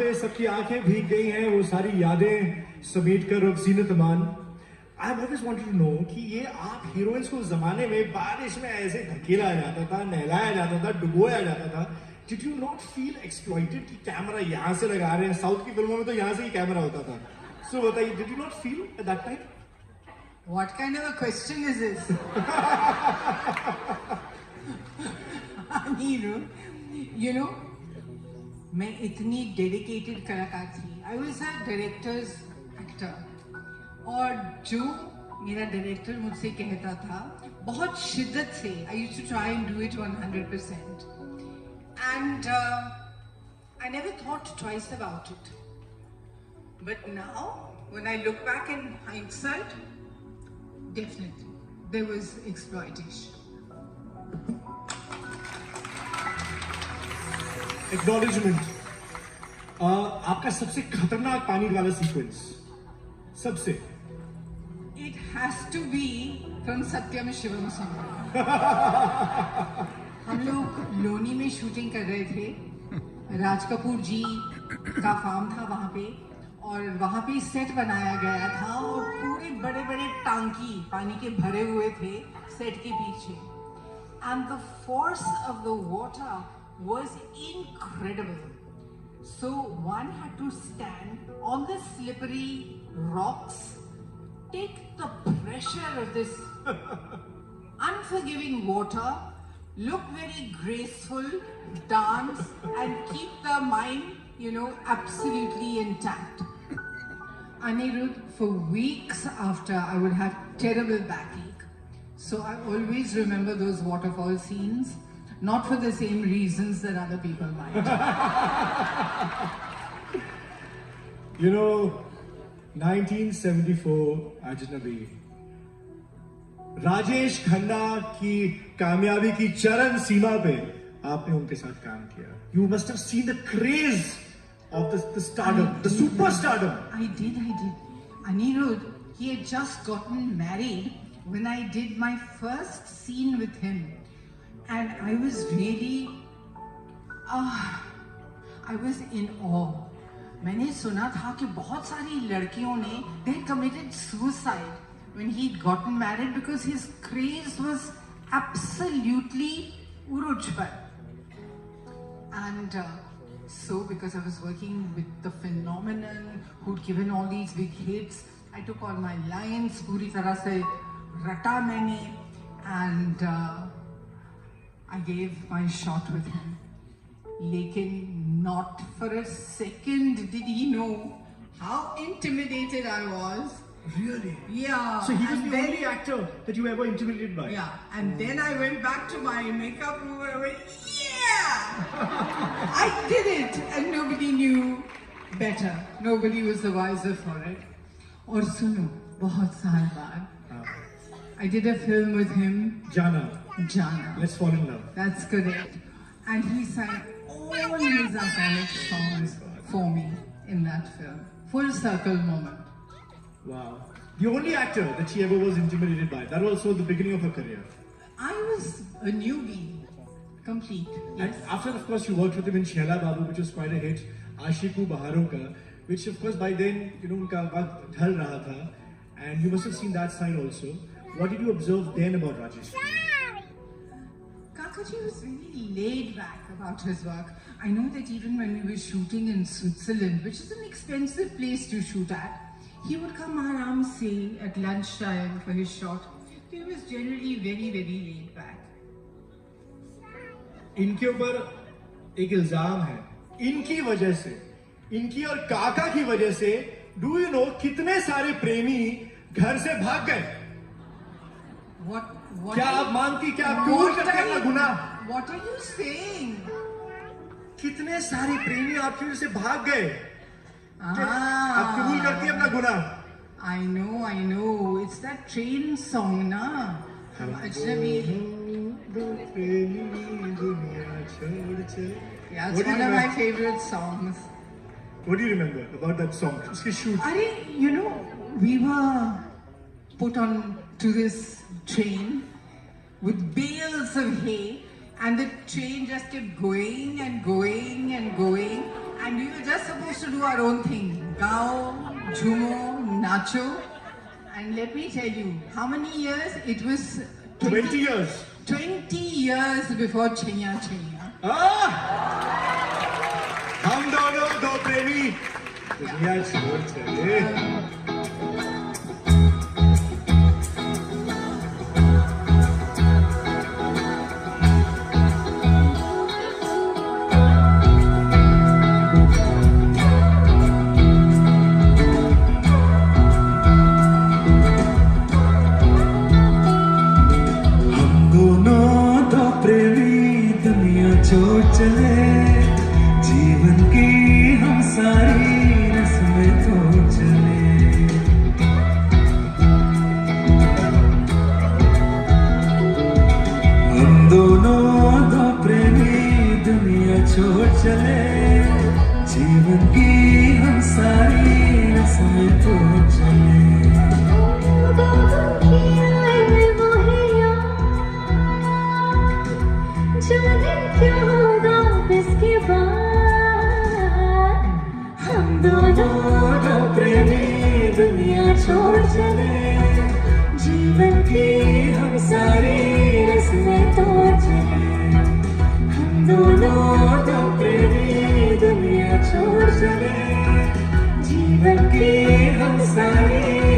पे सबकी आंखें भीग गई हैं, वो सारी यादें समेट कर अब Zeenat Aman. I've always wanted to know कि ये आप हीरोइंस को जमाने में बारिश में ऐसे धकेला जाता था, नहलाया जाता था, डुबोया जाता था। Did you not feel exploited कि कैमरा यहाँ से लगा रहे हैं? साउथ की फिल्मों में तो यहाँ से ही कैमरा होता था। So बताइए, did you not feel at that time? What kind of a question is this? You know, मैं इतनी डेडिकेटेड कलाकार थी. I was a director's actor. और जो मेरा डायरेक्टर मुझसे कहता था बहुत शिद्दत से, I used to try and do it 100%. And I never thought twice about it. But now, when I look back in hindsight, definitely, there was exploitation. Acknowledgement. आपका सबसे खतरनाक पानी वाला सीक्वेंस, सबसे? It has to be from Satyam Shivam Sangam. हम लोग लोनी में shooting कर रहे थे. राज कपूर जी का फार्म था वहाँ पे, और वहाँ पे सेट बनाया गया था और पूरे बड़े बड़े टांकी पानी के भरे हुए थे सेट के पीछे. And the force of the water was incredible. So one had to stand on the slippery rocks, take the pressure of this unforgiving water, look very graceful, dance, and keep the mind, absolutely intact. Anirudh, for weeks after, I would have terrible backache. So I always remember those waterfall scenes, not for the same reasons that other people might. 1974 अजनबी, राजेश खन्ना की कामयाबी की चरम सीमा पे आपने उनके साथ काम किया. You must have seen the craze of the stardom, the superstardom. I did. Anirudh, he had just gotten married when I did my first scene with him. And I was really, I was in awe. मैंने सुना था कि बहुत सारी लड़कियों ने they committed suicide when he'd gotten married because his craze was absolutely uruj par. And so because I was working with the phenomenon who'd given all these big hits, I took all my lines, पूरी तरह से रटा मैंने, and I gave my shot with him. Lekin not for a second did he know how intimidated I was. Really? Yeah. So he was the only actor that you were ever intimidated by? Yeah. And then I went back to my makeup room and I went, yeah! I did it! And nobody knew better. Nobody was the wiser for it. Aur suno, bahut saal baad, I did a film with him. Jana. Let's Fall in Love. That's correct. And he sang all his iconic songs for me in that film. Full circle moment. Wow. The only actor that she ever was intimidated by. That was also the beginning of her career. I was a newbie. Complete. Yes. And after, of course, you worked with him in Shela Babu, which was quite a hit. Ashiku Baharon Ka, which of course by then, unka waqt dhal raha tha. And you must have seen that side also. What did you observe then about Rajesh? Kakaji was really laid back about his work. I know that even when we were shooting in Switzerland, which is an expensive place to shoot at, he would come aram se at lunchtime for his shot. He was generally very, very laid back. इनके ऊपर एक इल्जाम है, इनकी वजह से, इनकी और काका की वजह से, डू यू नो कितने सारे प्रेमी घर से भाग गए? क्या आप मानती, क्या आप कबूल करते हैं अपना गुनाह? What are you saying? कितने सारे प्रेमी आपकी वजह से भाग गए? आप कबूल करती हैं अपना गुनाह? I know. It's that train song, na? Ajnabi. Yeah, it's one of my favorite songs. What do you remember about that song? Uski shoot. We were put on to this train with bales of hay and the train just kept going and going and going, and we were just supposed to do our own thing. Gao, jhumo, nacho. And let me tell you, how many years? It was 20 years. 20 years before Chaiya Chaiya. हम दोनों दो प्रेमी दुनिया छोड़ चले। हम दोनों दो प्रेमी दुनिया छोड़ चले, जीवन की हम सारी रस्में तो चले। हम दोनों दो प्रेमी दुनिया छोड़ चले, जीवन की हम सारी रस्में तो चले। जाने क्या होगा इसके बाद, हम दोनों प्रेमी दुनिया छोड़ चले, जीवन की हम सारी रस्में तो चले। हम दोनों प्रेमी दुनिया छोड़ चले, जीवन की हम सारी